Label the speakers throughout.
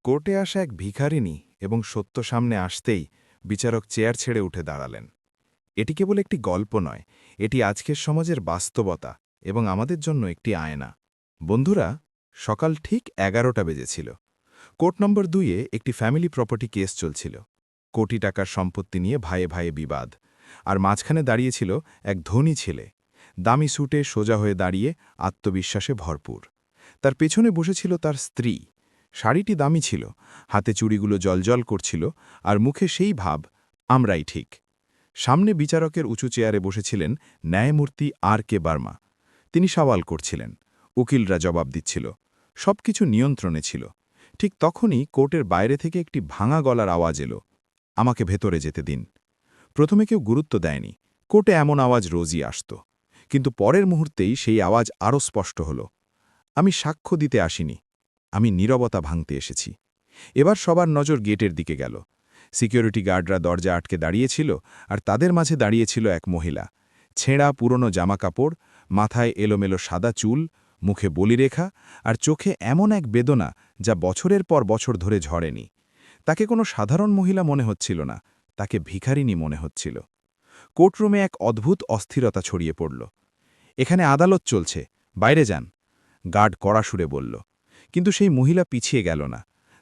Speaker 1: কোর্টে আসা এক ভিখারিনী এবং সত্য সামনে আসতেই বিচারক চেয়ার ছেড়ে উঠে দাঁড়ালেন। এটি কেবল একটি গল্প নয়, এটি আজকের সমাজের বাস্তবতা এবং আমাদের জন্য একটি আয়না। বন্ধুরা, সকাল ঠিক 11টা বেজেছিল। কোর্ট নম্বর 2-এ একটি ফ্যামিলি প্রপার্টি কেস চলছিল। কোটি টাকার সম্পত্তি নিয়ে ভাইয়ে ভাইয়ে বিবাদ। আর মাঝখানে দাঁড়িয়েছিল এক ধনী ছেলে, দামি স্যুটে সোজা হয়ে দাঁড়িয়ে, আত্মবিশ্বাসে ভরপুর। তার পেছনে বসেছিল তার স্ত্রী। শাড়িটি দামি ছিল, হাতে চুড়িগুলো জলজল করছিল, আর মুখে সেই ভাব, আমরাই ঠিক। সামনে বিচারকের উঁচু চেয়ারে বসেছিলেন ন্যায়মূর্তি আর.কে. বার্মা। তিনি সওয়াল করছিলেন, উকিলরা জবাব দিচ্ছিল, সবকিছু নিয়ন্ত্রণে ছিল। ঠিক তখনই কোর্টের বাইরে থেকে একটি ভাঙা গলার আওয়াজ এলো, আমাকে ভেতরে যেতে দিন। প্রথমে কেউ গুরুত্ব দেয়নি, কোর্টে এমন আওয়াজ রোজই আসত। কিন্তু পরের মুহূর্তেই সেই আওয়াজ আরও স্পষ্ট হল, আমি সাক্ষ্য দিতে আসিনি, আমি নীরবতা ভাঙতে এসেছি। এবার সবার নজর গেটের দিকে গেল। সিকিউরিটি গার্ডরা দরজা আটকে দাঁড়িয়েছিল, আর তাদের মাঝে দাঁড়িয়েছিল এক মহিলা। ছেঁড়া পুরনো জামাকাপড়, মাথায় এলোমেলো সাদা চুল, মুখে বলিরেখা, আর চোখে এমন এক বেদনা যা বছরের পর বছর ধরে ঝরেনি। তাকে কোনো সাধারণ মহিলা মনে হচ্ছিল না, তাকে ভিখারিনী মনে হচ্ছিল। কোর্টরুমে এক অদ্ভুত অস্থিরতা ছড়িয়ে পড়ল। এখানে আদালত চলছে, বাইরে যান, গার্ড কড়া সুরে বলল। কিন্তু সেই মহিলা পিছিয়ে গেল না।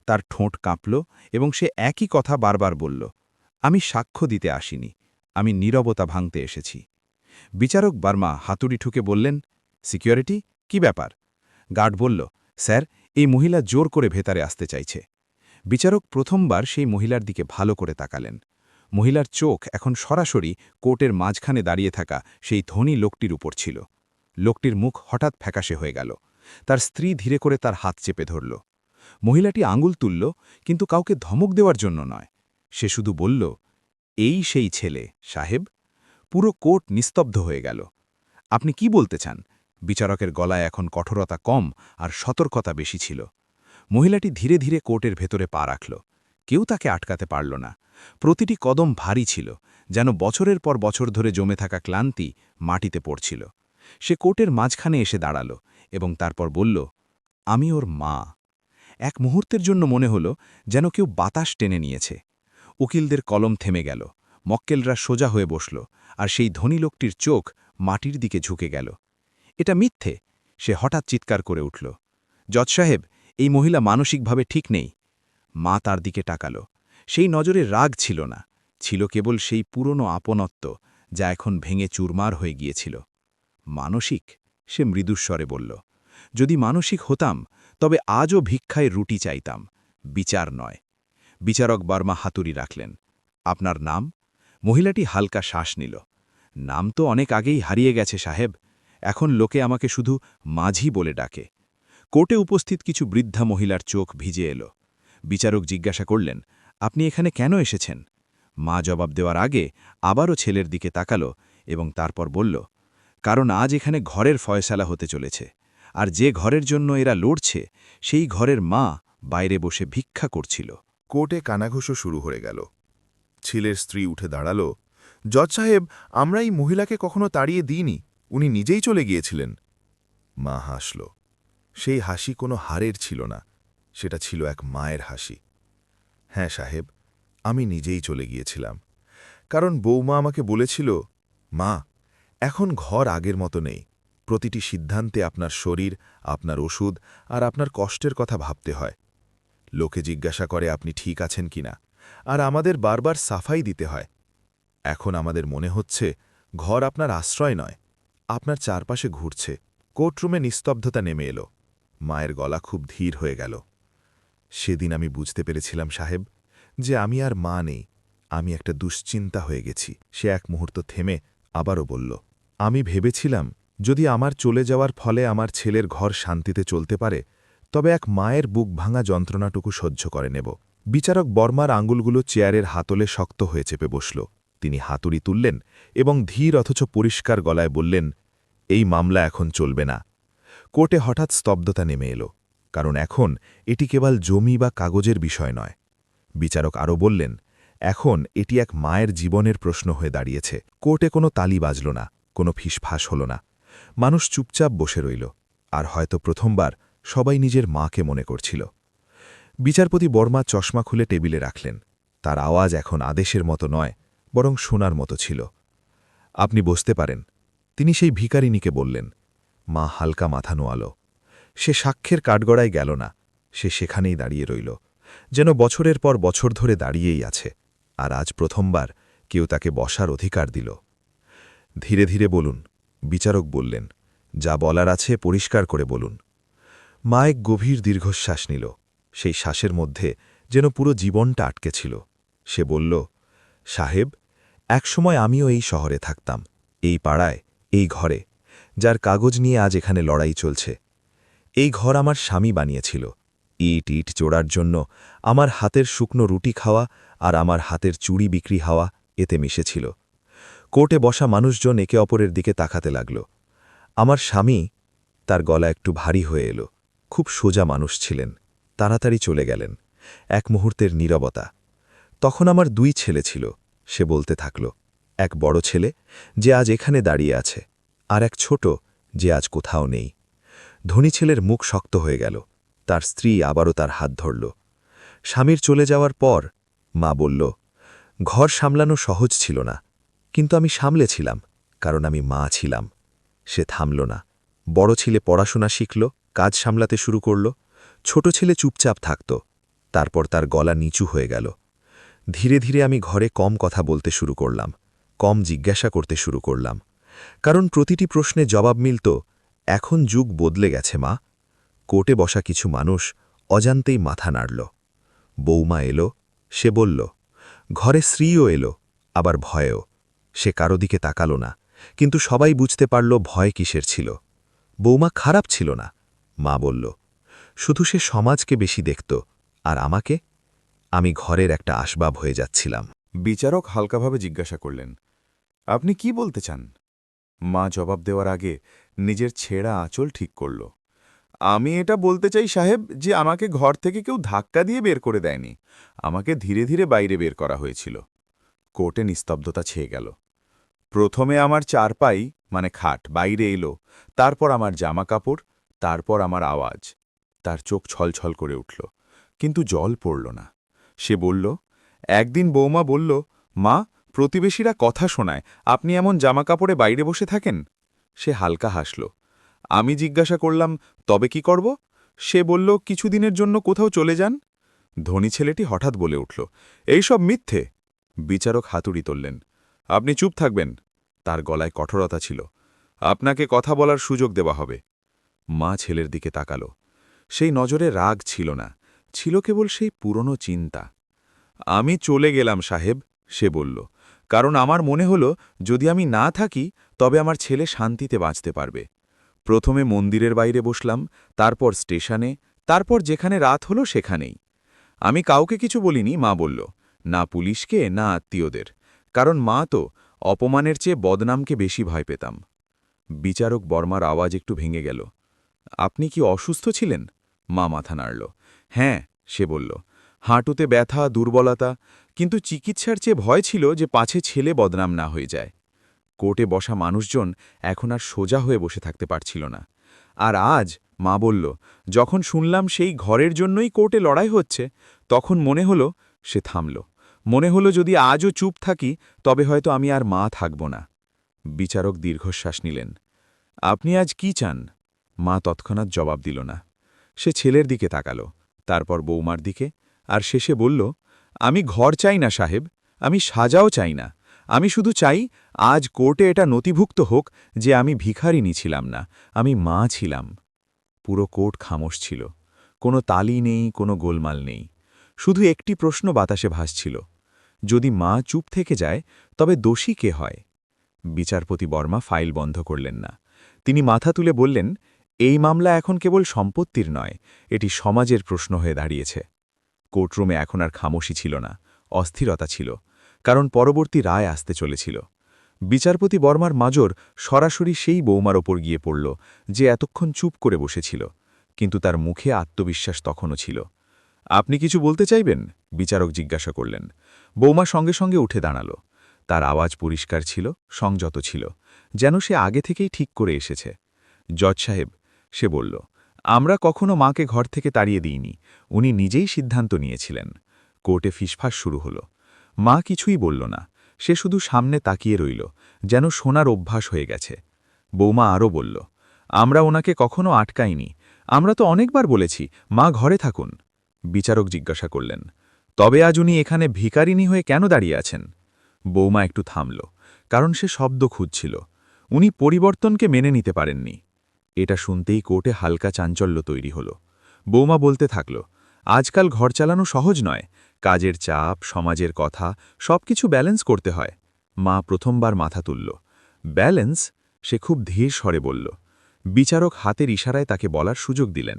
Speaker 1: তার ঠোঁট কাঁপল এবং সে একই কথা বারবার বলল, আমি সাক্ষ্য দিতে আসিনি, আমি নীরবতা ভাঙতে এসেছি। বিচারক বার্মা হাতুড়ি ঠুকে বললেন, সিকিউরিটি, কি ব্যাপার? গার্ড বলল, স্যার, এই মহিলা জোর করে ভেতরে আসতে চাইছে। বিচারক প্রথমবার সেই মহিলার দিকে ভালো করে তাকালেন। মহিলার চোখ এখন সরাসরি কোর্টের মাঝখানে দাঁড়িয়ে থাকা সেই ধনী লোকটির উপর ছিল। লোকটির মুখ হঠাৎ ফ্যাকাশে হয়ে গেল। তার স্ত্রী ধীরে করে তার হাত চেপে ধরল। মহিলাটি আঙুল তুলল, কিন্তু কাউকে ধমক দেওয়ার জন্য নয়। সে শুধু বলল, এই সেই ছেলে, সাহেব। পুরো কোর্ট নিস্তব্ধ হয়ে গেল। আপনি কি বলতে চান? বিচারকের গলায় এখন কঠোরতা কম আর সতর্কতা বেশি ছিল। মহিলাটি ধীরে ধীরে কোর্টের ভেতরে পা রাখল। কেউ তাকে আটকাতে পারল না। প্রতিটি কদম ভারী ছিল, যেন বছরের পর বছর ধরে জমে থাকা ক্লান্তি মাটিতে পড়ছিল। সে কোর্টের মাঝখানে এসে দাঁড়াল এবং তারপর বলল, আমি ওর মা। এক মুহূর্তের জন্য মনে হল যেন কেউ বাতাস টেনে নিয়েছে। উকিলদের কলম থেমে গেল, মক্কেলরা সোজা হয়ে বসল, আর সেই ধনী লোকটির চোখ মাটির দিকে ঝুঁকে গেল। এটা মিথ্যে, সে হঠাৎ চিৎকার করে উঠল। জজ সাহেব, এই মহিলা মানসিকভাবে ঠিক নেই। মা তার দিকে তাকাল। সেই নজরে রাগ ছিল না, ছিল কেবল সেই পুরনো আপনত্ব যা এখন ভেঙে চুরমার হয়ে গিয়েছিল। মানসিক, সে মৃদুস্বরে বলল, যদি মানসিক হতাম তবে আজও ভিক্ষায় রুটি চাইতাম, বিচার নয়। বিচারক বার্মা হাতুড়ি রাখলেন। আপনার নাম? মহিলাটি হালকা শ্বাস নিল। নাম তো অনেক আগেই হারিয়ে গেছে সাহেব, এখন লোকে আমাকে শুধু মাঝি বলে ডাকে। কোর্টে উপস্থিত কিছু বৃদ্ধা মহিলার চোখ ভিজে এলো। বিচারক জিজ্ঞাসা করলেন, আপনি এখানে কেন এসেছেন? মা জবাব দেওয়ার আগে আবারও ছেলের দিকে তাকালো এবং তারপর বলল, কারণ আজ এখানে ঘরের ফয়সালা হতে চলেছে, আর যে ঘরের জন্য এরা লড়ছে সেই ঘরের মা বাইরে বসে ভিক্ষা করছিল।
Speaker 2: কোর্টে কানাঘুষো শুরু হয়ে গেল। ছেলের স্ত্রী উঠে দাঁড়াল, জজ সাহেব, আমরা এই মহিলাকে কখনো তাড়িয়ে দিইনি, উনি নিজেই চলে গিয়েছিলেন। মা হাসল। সেই হাসি কোনো হারের ছিল না, সেটা ছিল এক মায়ের হাসি। হ্যাঁ সাহেব, আমি নিজেই চলে গিয়েছিলাম, কারণ বৌমা আমাকে বলেছিল, মা, এখন ঘর আগের মতো নেই, প্রতিটি সিদ্ধান্তে আপনার শরীর, আপনার ওষুধ আর আপনার কষ্টের কথা ভাবতে হয়। লোকে জিজ্ঞাসা করে আপনি ঠিক আছেন কিনা, আর আমাদের বারবার সাফাই দিতে হয়। এখন আমাদের মনে হচ্ছে ঘর আপনার আশ্রয় নয়, আপনার চারপাশে ঘুরছে। কোর্টরুমে নিস্তব্ধতা নেমে এলো। মায়ের গলা খুব ধীর হয়ে গেল। সেদিন আমি বুঝতে পেরেছিলাম সাহেব, যে আমি আর মা নেই, আমি একটা দুশ্চিন্তা হয়ে গেছি। সে এক মুহূর্ত থেমে আবারও বলল, আমি ভেবেছিলাম যদি আমার চলে যাওয়ার ফলে আমার ছেলের ঘর শান্তিতে চলতে পারে, তবে এক মায়ের বুক ভাঙা যন্ত্রণাটুকু সহ্য করে নেব। বিচারক বর্মার আঙুলগুলো চেয়ারের হাতলে শক্ত হয়ে চেপে বসল। তিনি হাতুড়ি তুললেন এবং ধীর অথচ পরিষ্কার গলায় বললেন, এই মামলা এখন চলবে না। কোর্টে হঠাৎ স্তব্ধতা নেমে এলো, কারণ এখন এটি কেবল জমি বা কাগজের বিষয় নয়। বিচারক আরও বললেন, এখন এটি এক মায়ের জীবনের প্রশ্ন হয়ে দাঁড়িয়েছে। কোর্টে কোনো তালি বাজল না, কোনো ফিসফাস হল না। মানুষ চুপচাপ বসে রইল, আর হয়তো প্রথমবার সবাই নিজের মাকে মনে করছিল। বিচারপতি বর্মা চশমা খুলে টেবিলে রাখলেন। তার আওয়াজ এখন আদেশের মতো নয়, বরং শোনার মতো ছিল। আপনি বসতে পারেন, তিনি সেই ভিখারিনীকে বললেন। মা হালকা মাথা নোয়াল। সে সাক্ষ্যের কাঠগড়ায় গেল না, সে সেখানেই দাঁড়িয়ে রইল, যেন বছরের পর বছর ধরে দাঁড়িয়েই আছে। আর আজ প্রথমবার কেউ তাকে বসার অধিকার দিল। ধীরে ধীরে বলুন, বিচারক বললেন। যা বলার আছে পরিষ্কার করে বলুন। মা এক গভীর দীর্ঘশ্বাস নিল। সেই শ্বাসের মধ্যে যেন পুরো জীবনটা আটকে ছিল। সে বলল, সাহেব, একসময় আমিও এই শহরে থাকতাম, এই পাড়ায়, এই ঘরে, যার কাগজ নিয়ে আজ এখানে লড়াই চলছে। এই ঘর আমার স্বামী বানিয়েছিল। ইট ইট চোড়ার জন্য আমার হাতের শুকনো রুটি খাওয়া আর আমার হাতের চুড়ি বিক্রি হওয়া এতে মিশেছিল। কোর্টে বসা মানুষজন একে অপরের দিকে তাকাতে লাগল। আমার স্বামী, তার গলা একটু ভারী হয়ে এলো, খুব সোজা মানুষ ছিলেন, তাড়াতাড়ি চলে গেলেন। এক মুহূর্তের নীরবতা। তখন আমার 2 ছেলে ছিল। সে বলতে থাকল, এক বড় ছেলে, যে আজ এখানে দাঁড়িয়ে আছে, আর এক ছোট, যে আজ কোথাও নেই। ধনী ছেলের মুখ শক্ত হয়ে গেল। তার স্ত্রী আবারও তার হাত ধরল। স্বামীর চলে যাওয়ার পর মা বলল, ঘর সামলানো সহজ ছিল না, কিন্তু আমি সামলেছিলাম, কারণ আমি মা ছিলাম। সে থামল না। বড় ছেলে পড়াশোনা শিখল, কাজ সামলাতে শুরু করল। ছোট ছেলে চুপচাপ থাকত। তারপর তার গলা নিচু হয়ে গেল। ধীরে ধীরে আমি ঘরে কম কথা বলতে শুরু করলাম, কম জিজ্ঞাসা করতে শুরু করলাম, কারণ প্রতিটি প্রশ্নে জবাব মিলত, এখন যুগ বদলে গেছে মা। কোর্টে বসা কিছু মানুষ অজান্তেই মাথা নাড়ল। বৌমা এলো, সে বলল। ঘরে স্ত্রীও এলো, আবার ভয়েও। সে কারো দিকে তাকালো না, কিন্তু সবাই বুঝতে পারল ভয় কিসের ছিল। বৌমা খারাপ ছিল না, মা বলল। শুধু সে সমাজকে বেশি দেখত, আর আমাকে, আমি ঘরের একটা আসবাব হয়ে যাচ্ছিলাম।
Speaker 1: বিচারক হালকাভাবে জিজ্ঞাসা করলেন, আপনি কি বলতে চান? মা জবাব দেওয়ার আগে নিজের ছেঁড়া আঁচল ঠিক করল। আমি এটা বলতে চাই সাহেব, যে আমাকে ঘর থেকে কেউ ধাক্কা দিয়ে বের করে দেয়নি, আমাকে ধীরে ধীরে বাইরে বের করা হয়েছিল। কোর্টে নিস্তব্ধতা ছেয়ে গেল। প্রথমে আমার চারপাই, মানে খাট, বাইরে এলো, তারপর আমার জামা কাপড়, তারপর আমার আওয়াজ। তার চোখ ছলছল করে উঠল, কিন্তু জল পড়ল না। সে বলল, একদিন বৌমা বলল, মা, প্রতিবেশীরা কথা শোনায়, আপনি এমন জামাকাপড়ে বাইরে বসে থাকেন। সে হালকা হাসল। আমি জিজ্ঞাসা করলাম, তবে কি করব? সে বলল, কিছুদিনের জন্য কোথাও চলে যান। ধনী ছেলেটি হঠাৎ বলে উঠল, এইসব মিথ্যে। বিচারক হাতুড়ি তুললেন। আপনি চুপ থাকবেন। তার গলায় কঠোরতা ছিল। আপনাকে কথা বলার সুযোগ দেওয়া হবে। মা ছেলের দিকে তাকাল। সেই নজরে রাগ ছিল না, ছিল কেবল সেই পুরনো চিন্তা। আমি চলে গেলাম সাহেব, সে বলল, কারণ আমার মনে হল, যদি আমি না থাকি তবে আমার ছেলে শান্তিতে বাঁচতে পারবে। প্রথমে মন্দিরের বাইরে বসলাম, তারপর স্টেশনে, তারপর যেখানে রাত হলো সেখানেই। আমি কাউকে কিছু বলিনি, মা বলল, না পুলিশকে, না আত্মীয়দের, কারণ মা তো অপমানের চেয়ে বদনামকে বেশি ভয় পেতাম। বিচারক বর্মার আওয়াজ একটু ভেঙে গেল। আপনি কি অসুস্থ ছিলেন? মা মাথা নাড়ল। হ্যাঁ, সে বলল, হাঁটুতে ব্যথা, দুর্বলতা, কিন্তু চিকিৎসার চেয়ে ভয় ছিল যে পাছে ছেলে বদনাম না হয়ে যায়। কোর্টে বসা মানুষজন এখন আর সোজা হয়ে বসে থাকতে পারছিল না। আর আজ, মা বলল, যখন শুনলাম সেই ঘরের জন্যই কোর্টে লড়াই হচ্ছে, তখন মনে হলো, সে থামল। মনে হলো, যদি আজও চুপ থাকি তবে হয়তো আমি আর মা থাকব না। বিচারক দীর্ঘশ্বাস নিলেন। আপনি আজ কি চান? মা তৎক্ষণাৎ জবাব দিল না। সে ছেলের দিকে তাকাল, তারপর বৌমার দিকে, আর শেষে বলল, আমি ঘর চাই না সাহেব, আমি সাজাও চাই না। আমি শুধু চাই, আজ কোর্টে এটা নথিভুক্ত হোক যে আমি ভিখারিনী ছিলাম না, আমি মা ছিলাম। পুরো কোর্ট খামোশ ছিল। কোনো তালি নেই, কোনো গোলমাল নেই। শুধু একটি প্রশ্ন বাতাসে ভাসছিল, যদি মা চুপ থেকে যায় তবে দোষী কে হয়? বিচারপতি বর্মা ফাইল বন্ধ করলেন না। তিনি মাথা তুলে বললেন, এই মামলা এখন কেবল সম্পত্তির নয়, এটি সমাজের প্রশ্ন হয়ে দাঁড়িয়েছে। কোর্টরুমে এখন আর খামোশি ছিল না, অস্থিরতা ছিল, কারণ পরবর্তী রায় আসতে চলেছিল। বিচারপতি বর্মার মাজর সরাসরি সেই বৌমার ওপর গিয়ে পড়ল, যে এতক্ষণ চুপ করে বসেছিল, কিন্তু তার মুখে আত্মবিশ্বাস তখনও ছিল। আপনি কিছু বলতে চাইবেন? বিচারক জিজ্ঞাসা করলেন। বৌমা সঙ্গে সঙ্গে উঠে দাঁড়াল। তার আওয়াজ পরিষ্কার ছিল, সংযত ছিল, যেন সে আগে থেকেই ঠিক করে এসেছে। জজ সাহেব, সে বলল, আমরা কখনো মাকে ঘর থেকে তাড়িয়ে দিইনি, উনি নিজেই সিদ্ধান্ত নিয়েছিলেন। কোর্টে ফিসফাস শুরু হলো। মা কিছুই বলল না, সে শুধু সামনে তাকিয়ে রইল, যেন শোনার অভ্যাস হয়ে গেছে। বৌমা আরও বলল, আমরা ওনাকে কখনো আটকাইনি, আমরা তো অনেকবার বলেছি মা ঘরে থাকুন। বিচারক জিজ্ঞাসা করলেন, তবে আজ উনি এখানে ভিখারিনী হয়ে কেন দাঁড়িয়ে আছেন? বৌমা একটু থামল, কারণ সে শব্দ খুঁজছিল। উনি পরিবর্তনকে মেনে নিতে পারেননি। এটা শুনতেই কোর্টে হালকা চাঞ্চল্য তৈরি হল। বৌমা বলতে থাকল, আজকাল ঘর চালানো সহজ নয়, কাজের চাপ, সমাজের কথা, সবকিছু ব্যালেন্স করতে হয়। মা প্রথমবার মাথা তুলল। ব্যালেন্স? সে খুব ধীর স্বরে বলল। বিচারক হাতের ইশারায় তাকে বলার সুযোগ দিলেন।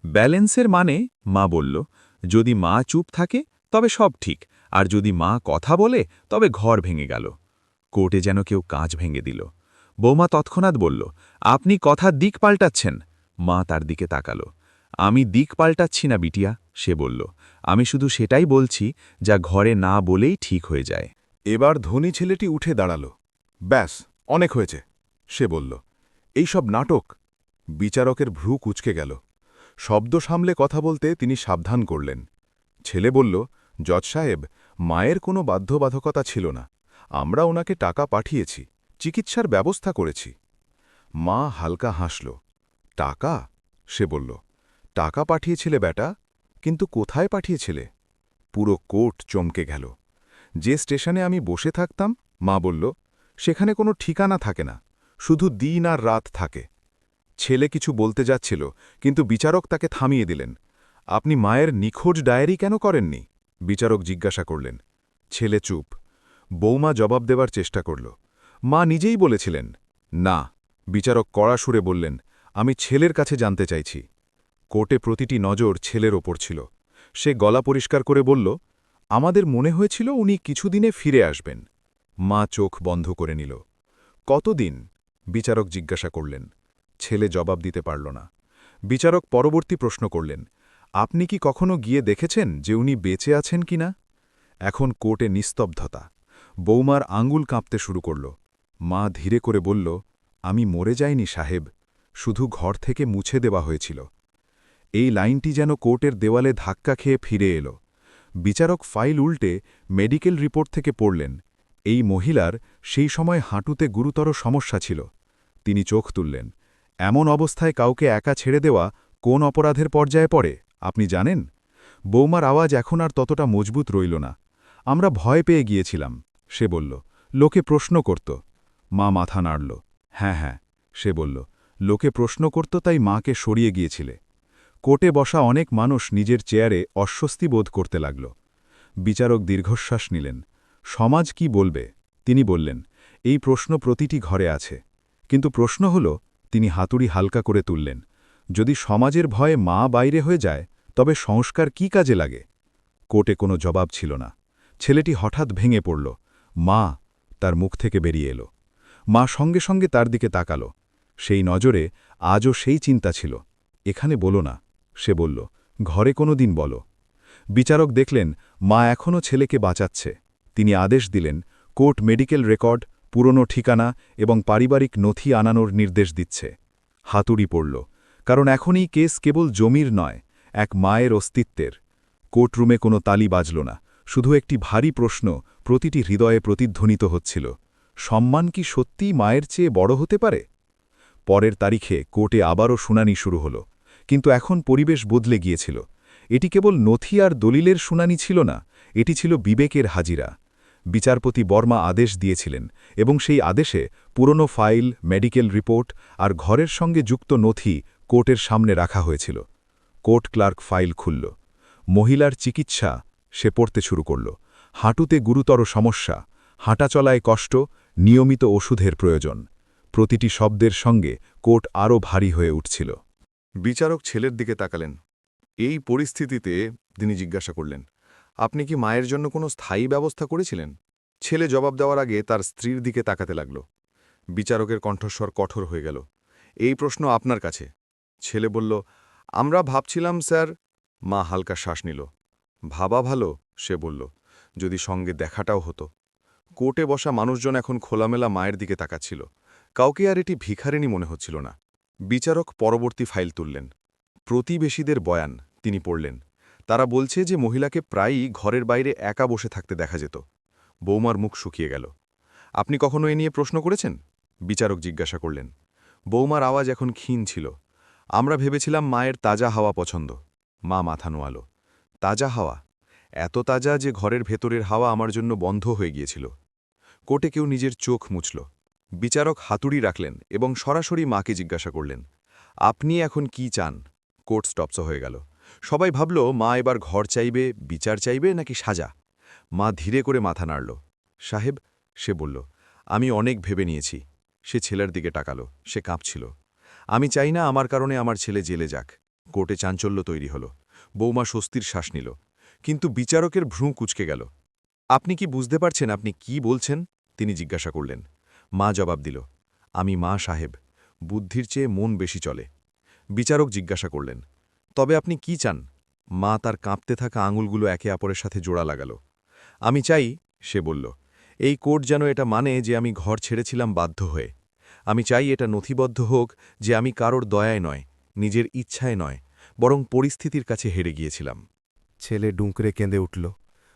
Speaker 1: ব্যালেন্সের মানে? মা বলল, যদি মা চুপ থাকে তবে সব ঠিক, আর যদি মা কথা বলে তবে ঘর ভেঙে গেল। কোর্টে যেন কেউ কাঁচ ভেঙে দিল। বৌমা তৎক্ষণাৎ বলল, আপনি কথার দিক পাল্টাচ্ছেন। মা তার দিকে তাকাল। আমি দিক পাল্টাচ্ছি না বিটিয়া, সে বলল, আমি শুধু সেটাই বলছি যা ঘরে না বলেই ঠিক হয়ে যায়।
Speaker 2: এবার ধনী ছেলেটি উঠে দাঁড়াল। ব্যাস, অনেক হয়েছে, সে বলল। এই সব নাটক। বিচারকের ভ্রু কুঁচকে গেল। শব্দ সামলে কথা বলতে তিনি সাবধান করলেন। ছেলে বলল, জজ সাহেব, মায়ের কোনো বাধ্যবাধকতা ছিল না, আমরা ওনাকে টাকা পাঠিয়েছি, চিকিৎসার ব্যবস্থা করেছি। মা হালকা হাসল। টাকা? সে বলল, টাকা পাঠিয়েছিলে বেটা, কিন্তু কোথায় পাঠিয়েছিলে? পুরো কোর্ট চমকে গেল। যে স্টেশনে আমি বসে থাকতাম, মা বলল, সেখানে কোনো ঠিকানা থাকে না, শুধু দিন আর রাত থাকে। ছেলে কিছু বলতে যাচ্ছিল, কিন্তু বিচারক তাকে থামিয়ে দিলেন। আপনি মায়ের নিখোঁজ ডায়েরি কেন করেননি? বিচারক জিজ্ঞাসা করলেন। ছেলে চুপ। বৌমা জবাব দেবার চেষ্টা করল। মা নিজেই বলেছিলেন। না। বিচারক কড়া সুরে বললেন, আমি ছেলের কাছে জানতে চাইছি। কোর্টে প্রতিটি নজর ছেলের ওপর ছিল। সে গলা পরিষ্কার করে বলল, আমাদের মনে হয়েছিল উনি কিছুদিনে ফিরে আসবেন। মা চোখ বন্ধ করে নিল। কতদিন? বিচারক জিজ্ঞাসা করলেন। ছেলে জবাব দিতে পারল না। বিচারক পরবর্তী প্রশ্ন করলেন, আপনি কি কখনো গিয়ে দেখেছেন যে উনি বেঁচে আছেন কিনা? এখন কোর্টে নিস্তব্ধতা। বৌমার আঙুল কাঁপতে শুরু করল। মা ধীরে করে বলল, আমি মরে যাইনি সাহেব, শুধু ঘর থেকে মুছে দেওয়া হয়েছিল। এই লাইনটি যেন কোর্টের দেওয়ালে ধাক্কা খেয়ে ফিরে এলো। বিচারক ফাইল উল্টে মেডিকেল রিপোর্ট থেকে পড়লেন। এই মহিলার সেই সময় হাঁটুতে গুরুতর সমস্যা ছিল। তিনি চোখ তুললেন। এমন অবস্থায় কাউকে একা ছেড়ে দেওয়া কোন অপরাধের পর্যায়ে পড়ে আপনি জানেন? বৌমার আওয়াজ এখন আর ততটা মজবুত রইল না। আমরা ভয় পেয়ে গিয়েছিলাম, সে বলল। লোকে প্রশ্ন করত। মা মাথা নাড়ল। হ্যাঁ হ্যাঁ, সে বলল, লোকে প্রশ্ন করত, তাই মাকে সরিয়ে গিয়েছিলে। কোর্টে বসা অনেক মানুষ নিজের চেয়ারে অস্বস্তি বোধ করতে লাগল। বিচারক দীর্ঘশ্বাস নিলেন। সমাজ কি বলবে? তিনি বললেন, এই প্রশ্ন প্রতিটি ঘরে আছে। কিন্তু প্রশ্ন হল, তিনি হাতুড়ি হালকা করে তুললেন, যদি সমাজের ভয়ে মা বাইরে হয়ে যায়, তবে সংস্কার কি কাজে লাগে? কোর্টে কোনো জবাব ছিল না। ছেলেটি হঠাৎ ভেঙে পড়ল। মা, তার মুখ থেকে বেরিয়ে এলো। মা সঙ্গে সঙ্গে তার দিকে তাকাল। সেই নজরে আজও সেই চিন্তা ছিল। এখানে বলো না, সে বলল, ঘরে কোনো দিন বলো। বিচারক দেখলেন মা এখনও ছেলেকে বাঁচাচ্ছে। তিনি আদেশ দিলেন, কোর্ট মেডিকেল রেকর্ড, পুরনো ঠিকানা এবং পারিবারিক নথি আনানোর নির্দেশ দিচ্ছে। হাতুড়ি পড়ল, কারণ এখনই কেস কেবল জমির নয়, এক মায়ের অস্তিত্বের। কোর্টরুমে কোনো তালি বাজল না, শুধু একটি ভারী প্রশ্ন প্রতিটি হৃদয়ে প্রতিধ্বনিত হচ্ছিল, সম্মান কি সত্যিই মায়ের চেয়ে বড় হতে পারে? পরের তারিখে কোর্টে আবারও শুনানি শুরু হল, কিন্তু এখন পরিবেশ বদলে গিয়েছিল। এটি কেবল নথি আর দলিলের শুনানি ছিল না, এটি ছিল বিবেকের হাজিরা। বিচারপতি বর্মা আদেশ দিয়েছিলেন, এবং সেই আদেশে পুরনো ফাইল, মেডিকেল রিপোর্ট আর ঘরের সঙ্গে যুক্ত নথি কোর্টের সামনে রাখা হয়েছিল। কোর্ট ক্লার্ক ফাইল খুলল। মহিলার চিকিৎসা, সে পড়তে শুরু করল। হাঁটুতে গুরুতর সমস্যা, হাঁটাচলায় কষ্ট, নিয়মিত ওষুধের প্রয়োজন। প্রতিটি শব্দের সঙ্গে কোর্ট আরও ভারী হয়ে উঠছিল। বিচারক ছেলের দিকে তাকালেন। এই পরিস্থিতিতে তিনি জিজ্ঞাসা করলেন, আপনি কি মায়ের জন্য কোনো স্থায়ী ব্যবস্থা করেছিলেন? ছেলে জবাব দেওয়ার আগে তার স্ত্রীর দিকে তাকাতে লাগল। বিচারকের কণ্ঠস্বর কঠোর হয়ে গেল। এই প্রশ্ন আপনার কাছে। ছেলে বলল, আমরা ভাবছিলাম স্যার। মা হালকা শ্বাস নিল। ভাবা ভালো, সে বলল, যদি সঙ্গে দেখাটাও হতো। কোর্টে বসা মানুষজন এখন খোলামেলা মায়ের দিকে তাকাচ্ছিল। কাউকে আর এটি ভিখারিনী মনে হচ্ছিল না। বিচারক পরবর্তী ফাইল তুললেন।
Speaker 1: প্রতিবেশীদের বয়ান তিনি পড়লেন। তারা বলছে যে মহিলাকে প্রায়ই ঘরের বাইরে একা বসে থাকতে দেখা যেত। বৌমার মুখ শুকিয়ে গেল। আপনি কখনো এ নিয়ে প্রশ্ন করেছেন? বিচারক জিজ্ঞাসা করলেন। বৌমার আওয়াজ এখন ক্ষীণ ছিল। আমরা ভেবেছিলাম মায়ের তাজা হাওয়া পছন্দ। মা মাথা নোয়ালো। তাজা হাওয়া? এত তাজা যে ঘরের ভেতরের হাওয়া আমার জন্য বন্ধ হয়ে গিয়েছিল। কোর্টে কেউ নিজের চোখ মুছল। বিচারক হাতুড়ি রাখলেন এবং সরাসরি মাকে জিজ্ঞাসা করলেন, আপনি এখন কি চান? কোর্ট স্তব্ধ হয়ে গেল। সবাই ভাবল মা এবার ঘর চাইবে, বিচার চাইবে নাকি সাজা। মা ধীরে করে মাথা নাড়ল। সাহেব, সে বলল, আমি অনেক ভেবে নিয়েছি। সে ছেলের দিকে তাকালো। সে কাঁপছিল। আমি চাই না আমার কারণে আমার ছেলে জেলে যাক। কোর্টে চাঞ্চল্য তৈরি হল। বৌমা স্বস্তির শ্বাস নিল। কিন্তু বিচারকের ভ্রু কুঁচকে গেল। আপনি কি বুঝতে পারছেন আপনি কি বলছেন? তিনি জিজ্ঞাসা করলেন। মা জবাব দিল, আমি মা সাহেব, বুদ্ধির চেয়ে মন বেশি চলে। বিচারক জিজ্ঞাসা করলেন, তবে আপনি কি চান? মা তার কাঁপতে থাকা আঙুলগুলো একে অপরের সাথে জোড়া লাগাল। আমি চাই, সে বলল, এই কোর্ট যেন এটা মানে যে আমি ঘর ছেড়েছিলাম বাধ্য হয়ে। আমি চাই এটা নথিবদ্ধ হোক যে আমি কারোর দয়ায় নয়, নিজের ইচ্ছায় নয়, বরং পরিস্থিতির কাছে হেরে গিয়েছিলাম।
Speaker 3: ছেলে ডুঁকরে কেঁদে উঠল।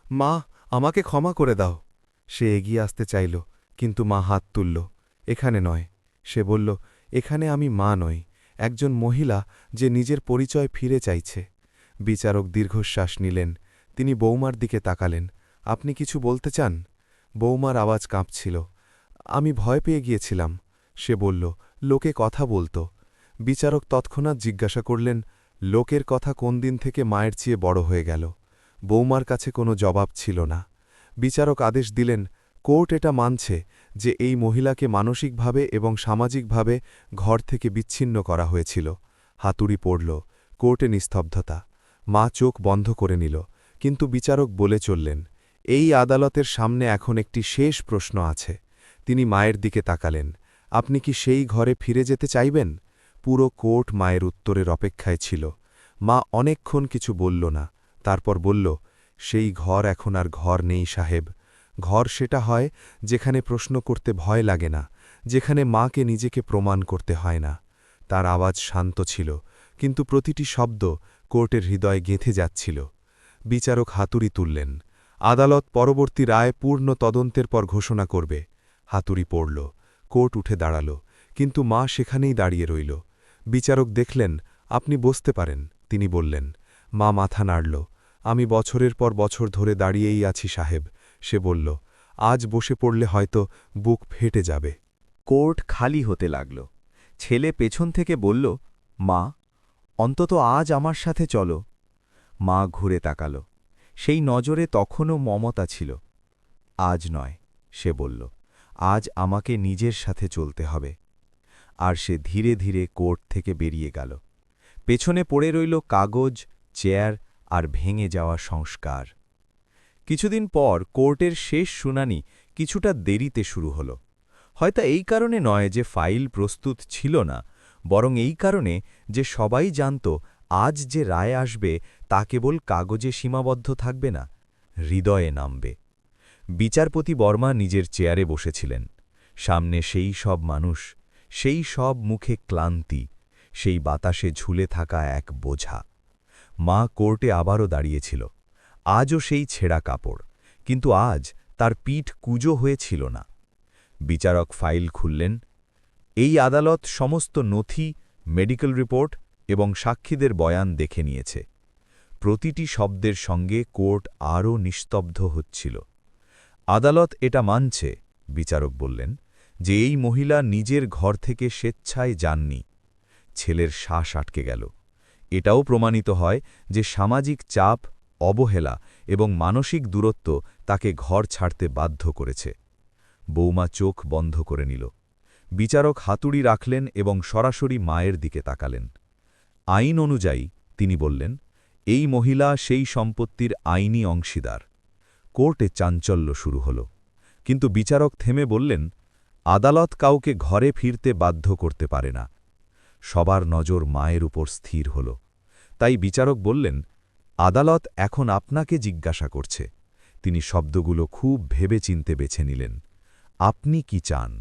Speaker 3: মা, আমাকে ক্ষমা করে দাও। সে এগিয়ে আসতে চাইল, কিন্তু মা হাত তুলল। এখানে নয়। সে বলল, এখানে আমি মা নই, একজন মহিলা যে নিজের পরিচয় ফিরে চাইছে। বিচারক দীর্ঘশ্বাস নিলেন। তিনি বৌমার দিকে তাকালেন। আপনি কিছু বলতে চান? বৌমার আওয়াজ কাঁপছিল। আমি ভয় পেয়ে গিয়েছিলাম। সে বলল, লোকে কথা বলতো। বিচারক তৎক্ষণাৎ জিজ্ঞাসা করলেন, লোকের কথা কোন দিন থেকে মায়ের চেয়ে বড় হয়ে গেল? বৌমার কাছে কোনো জবাব ছিল না। বিচারক আদেশ দিলেন, কোর্ট এটা মানছে যে এই মহিলাকে মানসিকভাবে এবং সামাজিকভাবে ঘর থেকে বিচ্ছিন্ন করা হয়েছিল। হাতুড়ি পড়ল। কোর্টে নিস্তব্ধতা। মা চোখ বন্ধ করে নিল, কিন্তু বিচারক বলে চললেন, এই আদালতের সামনে এখন একটি শেষ প্রশ্ন আছে। তিনি মায়ের দিকে তাকালেন। আপনি কি সেই ঘরে ফিরে যেতে চাইবেন? পুরো কোর্ট মায়ের উত্তরের অপেক্ষায় ছিল। মা অনেকক্ষণ কিছু বলল না। তারপর বলল, সেই ঘর এখন আর ঘর নেই সাহেব। ঘর সেটা হয় যেখানে প্রশ্ন করতে ভয় লাগে না, যেখানে মাকে নিজেকে প্রমাণ করতে হয় না। তার আওয়াজ শান্ত ছিল, কিন্তু প্রতিটি শব্দ কোর্টের হৃদয়ে গেঁথে যাচ্ছিল। বিচারক হাতুড়ি তুললেন। আদালত পরবর্তী রায় পূর্ণ তদন্তের পর ঘোষণা করবে। হাতুড়ি পড়ল। কোর্ট উঠে দাঁড়াল, কিন্তু মা সেখানেই দাঁড়িয়ে রইল। বিচারক দেখলেন, আপনি বসতে পারেন, তিনি বললেন। মা মাথা নাড়ল। আমি বছরের পর বছর ধরে দাঁড়িয়েই আছি সাহেব, সে বলল। আজ বসে পড়লে হয়তো বুক ফেটে যাবে।
Speaker 4: কোর্ট খালি হতে লাগল। ছেলে পেছন থেকে বলল, মা, অন্তত আজ আমার সাথে চলো। মা ঘুরে তাকাল। সেই নজরে তখনও মমতা ছিল। আজ নয়, সে বলল, আজ আমাকে নিজের সাথে চলতে হবে। আর সে ধীরে ধীরে কোর্ট থেকে বেরিয়ে গেল। পেছনে পড়ে রইল কাগজ, চেয়ার আর ভেঙে যাওয়া সংস্কার। কিছুদিন পর কোর্টের শেষ শুনানি কিছুটা দেরিতে শুরু হল। হয়তো এই কারণে নয় যে ফাইল প্রস্তুত ছিল না, বরং এই কারণে যে সবাই জানত আজ যে রায় আসবে তা কেবল কাগজে সীমাবদ্ধ থাকবে না, হৃদয়ে নামবে। বিচারপতি বর্মা নিজের চেয়ারে বসেছিলেন। সামনে সেই সব মানুষ, সেই সব মুখে ক্লান্তি, সেই বাতাসে ঝুলে থাকা এক বোঝা। মা কোর্টে আবারও দাঁড়িয়েছিল। আজও সেই ছেঁড়া কাপড়, কিন্তু আজ তার পিঠ কুঁজো হয়েছিল না। বিচারক ফাইল খুললেন। এই আদালত সমস্ত নথি, মেডিকেল রিপোর্ট এবং সাক্ষীদের বয়ান দেখে নিয়েছে। প্রতিটি শব্দের সঙ্গে কোর্ট আরও নিস্তব্ধ হচ্ছিল। আদালত এটা মানছে, বিচারক বললেন, যে এই মহিলা নিজের ঘর থেকে স্বেচ্ছায় যাননি। ছেলের শ্বাস আটকে গেল। এটাও প্রমাণিত হয় যে সামাজিক চাপ, অবহেলা এবং মানসিক দূরত্ব তাকে ঘর ছাড়তে বাধ্য করেছে। বৌমা চোখ বন্ধ করে নিল। বিচারক হাতুড়ি রাখলেন এবং সরাসরি মায়ের দিকে তাকালেন। আইন অনুযায়ী, তিনি বললেন, এই মহিলা সেই সম্পত্তির আইনি অংশীদার। কোর্টে চাঞ্চল্য শুরু হল, কিন্তু বিচারক থেমে বললেন, আদালত কাউকে ঘরে ফিরতে বাধ্য করতে পারে না। সবার নজর মায়ের উপর স্থির হল। তাই বিচারক বললেন, আদালত এখন আপনাকে জিজ্ঞাসা করছে। তিনি শব্দগুলো খুব ভেবেচিন্তে বেছে নিলেন। আপনি কি চান?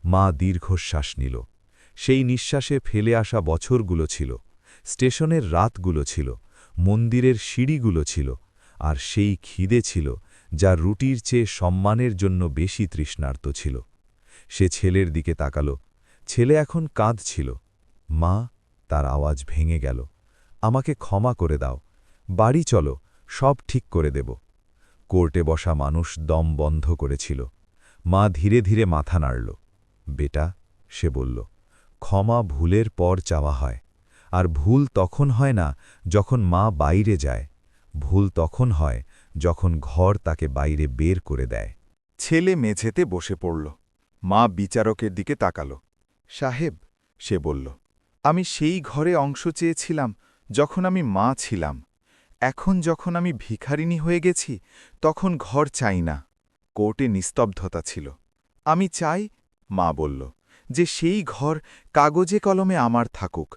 Speaker 4: মা দীর্ঘশ্বাস নিল। সেই নিঃশ্বাসে ফেলে আসা বছরগুলো ছিল, স্টেশনের রাতগুলো ছিল, মন্দিরের সিঁড়িগুলো ছিল, আর সেই খিদে ছিল যা রুটির চেয়ে সম্মানের জন্য বেশি তৃষ্ণার্ত ছিল। সে ছেলের দিকে তাকালো। ছেলে এখন কাঁদছিল। মা, তার আওয়াজ ভেঙে গেল, আমাকে ক্ষমা করে দাও, বাড়ি চলো, সব ঠিক করে দেব। কোর্টে বসা মানুষ দম বন্ধ করেছিল। মা ধীরে ধীরে মাথা নাড়ল। বেটা, সে বলল, ক্ষমা ভুলের পর চাওয়া হয়, আর ভুল তখন হয় না যখন মা বাইরে যায়, ভুল তখন হয় যখন ঘর তাকে বাইরে বের করে দেয়।
Speaker 1: ছেলে মেঝেতে বসে পড়ল। মা বিচারকের দিকে তাকাল। সাহেব, সে বলল, আমি সেই ঘরে অংশ চেয়েছিলাম যখন আমি মা ছিলাম। এখন যখন আমি ভিখারিনী হয়ে গেছি, তখন ঘর চাই না। কোর্টে নিস্তব্ধতা ছিল। আমি চাই, মা বলল, যে সেই ঘর কাগজে কলমে আমার থাকুক,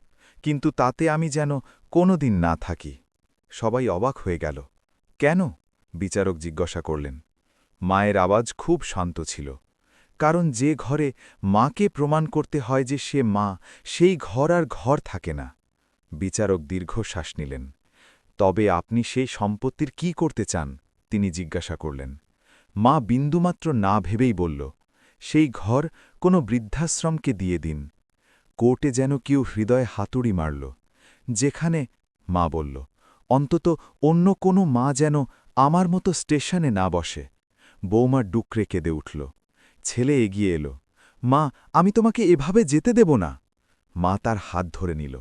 Speaker 1: কিন্তু তাতে আমি যেন কোনোদিন না থাকি। সবাই অবাক হয়ে গেল। কেন? বিচারক জিজ্ঞাসা করলেন। মায়ের আওয়াজ খুব শান্ত ছিল। কারণ যে ঘরে মাকে প্রমাণ করতে হয় যে সে মা, সেই ঘর আর ঘর থাকে না। বিচারক দীর্ঘশ্বাস নিলেন। তবে আপনি সেই সম্পত্তির কি করতে চান? তিনি জিজ্ঞাসা করলেন। মা বিন্দুমাত্র না ভেবেই বলল, সেই ঘর কোনো বৃদ্ধাশ্রমকে দিয়ে দিন। কোর্টে যেন কেউ হৃদয়ে হাতুড়ি মারল। যেখানে, মা বলল, অন্তত অন্য কোনো মা যেন আমার মতো স্টেশনে না বসে। বৌমা ডুকরে কেঁদে উঠল। ছেলে এগিয়ে এলো। মা, আমি তোমাকে এভাবে যেতে দেব না। মা তার হাত ধরে নিল।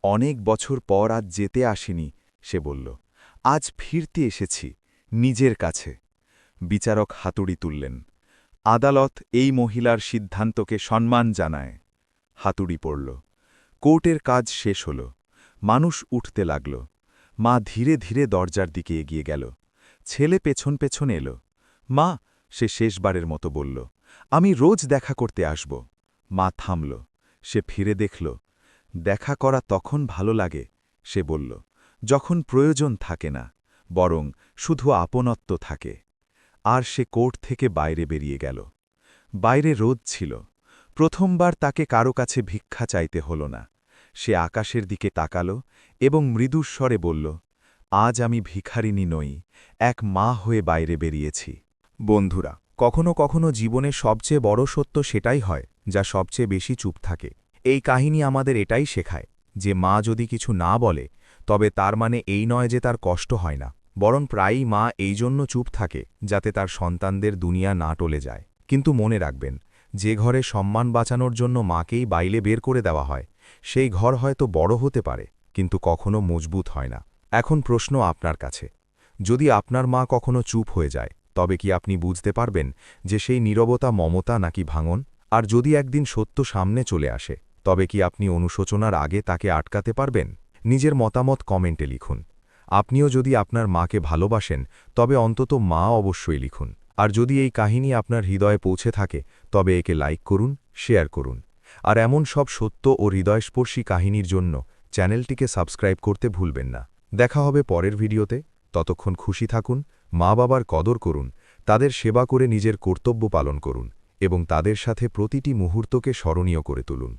Speaker 1: অনেক বছর পর আজ যেতে আসিনি, সে বলল, আজ ফিরতে এসেছি, নিজের কাছে। বিচারক হাতুড়ি তুললেন। আদালত এই মহিলার সিদ্ধান্তকে সম্মান জানায়। হাতুড়ি পড়ল। কোর্টের কাজ শেষ হল। মানুষ উঠতে লাগল। মা ধীরে ধীরে দরজার দিকে এগিয়ে গেল। ছেলে পেছন পেছন এল। মা, সে শেষবারের মতো বলল, আমি রোজ দেখা করতে আসব। মা থামল। সে ফিরে দেখল। দেখা করা তখন ভালো লাগে, সে বলল, যখন প্রয়োজন থাকে না, বরং শুধু আপনত্ব থাকে। আর সে কোর্ট থেকে বাইরে বেরিয়ে গেল। বাইরে রোদ ছিল। প্রথমবার তাকে কারো কাছে ভিক্ষা চাইতে হল না। সে আকাশের দিকে তাকাল এবং মৃদুস্বরে বলল, আজ আমি ভিখারিনী নই, এক মা হয়ে বাইরে বেরিয়েছি।
Speaker 3: বন্ধুরা, কখনো কখনো জীবনে সবচেয়ে বড় সত্য সেটাই হয় যা সবচেয়ে বেশি চুপ থাকে। এই কাহিনী আমাদের এটাই শেখায় যে মা যদি কিছু না বলে, তবে তার মানে এই নয় যে তার কষ্ট হয় না, বরং প্রায়ই মা এই জন্য চুপ থাকে যাতে তার সন্তানদের দুনিয়া না টলে যায়। কিন্তু মনে রাখবেন, যে ঘরে সম্মান বাঁচানোর জন্য মাকেই বাইরে বের করে দেওয়া হয়, সেই ঘর হয়তো বড় হতে পারে, কিন্তু কখনো মজবুত হয় না। এখন প্রশ্ন আপনার কাছে, যদি আপনার মা কখনো চুপ হয়ে যায়, তবে কি আপনি বুঝতে পারবেন যে সেই নীরবতা মমতা নাকি ভাঙন? আর যদি একদিন সত্য সামনে চলে আসে, তবে কি আপনি অনুশোচনার আগে তাকে আটকাতে পারবেন? নিজের মতামত কমেন্টে লিখুন। আপনিও যদি আপনার মাকে ভালোবাসেন, তবে অন্তত মা অবশ্যই লিখুন। আর যদি এই কাহিনী আপনার হৃদয়ে পৌঁছে থাকে, তবে একে লাইক করুন, শেয়ার করুন। আর এমন সব সত্য ও হৃদয়স্পর্শী কাহিনীর জন্য চ্যানেলটিকে সাবস্ক্রাইব করতে ভুলবেন না। দেখা হবে পরের ভিডিওতে। ততক্ষণ খুশি থাকুন, মা বাবার কদর করুন, তাদের সেবা করে নিজের কর্তব্য পালন করুন এবং তাদের সাথে প্রতিটি মুহূর্তকে স্মরণীয় করে তুলুন।